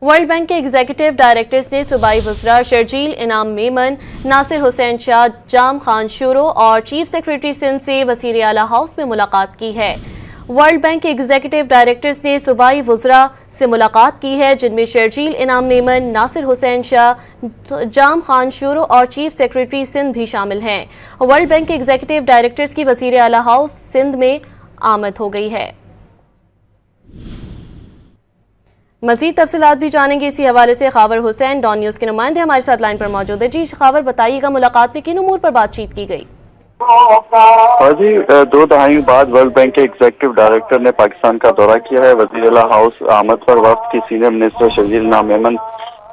World bank के executive directors ने सूबाई वज़रा शर्जील इनाम मेमन, नासिर हुसैन शाह, जाम खान शूरो और चीफ सेक्रेटरी सिंध से वज़ीर आला हाउस में मुलाकात की है। वर्ल्ड बैंक के एग्जीक्यूटिव डायरेक्टर्स ने सूबाई वज़रा से मुलाकात की है, जिनमें शर्जील इनाम मेमन, नासिर हुसैन शाह, जाम खान शूरो और चीफ सेक्रेटरी सिंध भी शामिल हैं। वर्ल्ड बैंक के एग्जीक्यूटिव डायरेक्टर्स की वज़ीर आला हाउस सिंध में आमद हो गई है। मज़ीद तफसीलात भी जानेंगे। इसी हवाले से खावर हुसैन डॉन न्यूज़ के नुमाइंदे हमारे साथ लाइन पर मौजूद है। जी खावर, बताइएगा मुलाकात में किन उमूर पर बातचीत की गई? और जी 2 दहाई बाद वर्ल्ड बैंक के एग्जीक्यूटिव डायरेक्टर ने पाकिस्तान का दौरा किया है। वज़ीर आला हाउस आमद पर वक्त की सीनियर मिनिस्टर शर्जील इनाम मेमन,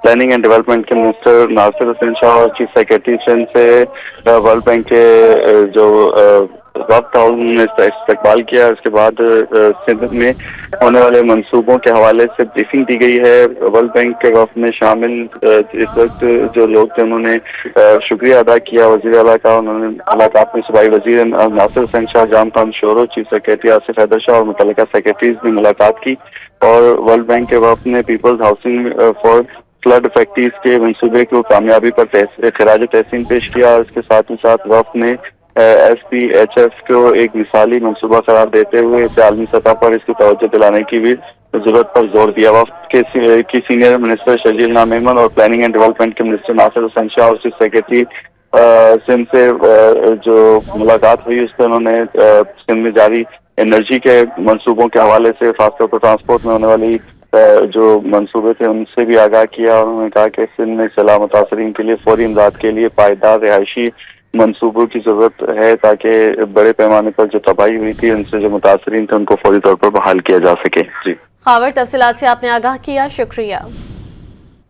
प्लानिंग एंड डेवलपमेंट के मिनिस्टर नासिर हुसैन शाह और चीफ सेक्रेटरी सिंध से वर्ल्ड बैंक के जो वक्त था उन्होंने इस्तकबाल किया। उसके बाद सिंध में होने वाले मंसूबों के हवाले से ब्रीफिंग दी गई है। वर्ल्ड बैंक के वक्त में शामिल इस वक्त जो लोग थे उन्होंने शुक्रिया अदा किया वज़ीर आला का। उन्होंने मुलाकात में सूबाई वज़ीर नासिर हुसैन शाह, जाम खान शोरो, चीफ सेक्रेटरी आसिफ हैदर शाह और मुतल्लिका सेक्रेटरीज ने मुलाकात की और वर्ल्ड बैंक के वक्त ने people's housing for flood effective के मंसूबे को कामयाबी पर खराज तहसीन पेश किया। इसके साथ ही साथ वक्त ने SPHF को एक मिसाली मंसूबा करार देते हुए इसे आलमी सतह पर इसकी तवज्जो दिलाने की भी जरूरत पर जोर दिया। वक्त की सीनियर मिनिस्टर शर्जील इनाम मेमन और प्लानिंग एंड डेवलपमेंट के मिनिस्टर नासिर हुसैन शाह और चीफ सेक्रेटरी सिंध से जो मुलाकात हुई उसमें उन्होंने सिंध में जारी एनर्जी के मंसूबों के हवाले से, खासतौर पर ट्रांसपोर्ट में होने वाली जो मंसूबे थे उनसे भी आगाह किया। उन्होंने कहा कि सिंध में सैलाब मुतासरीन के लिए फौरी इमदाद के लिए पायदार रिहायशी मंसूबों की जरूरत है ताकि बड़े पैमाने पर जो तबाही हुई थी उनसे जो मुतासरीन थे उनको फौरी तौर पर बहाल किया जा सके। जी खावर, तफसीलात से आपने आगाह किया, शुक्रिया।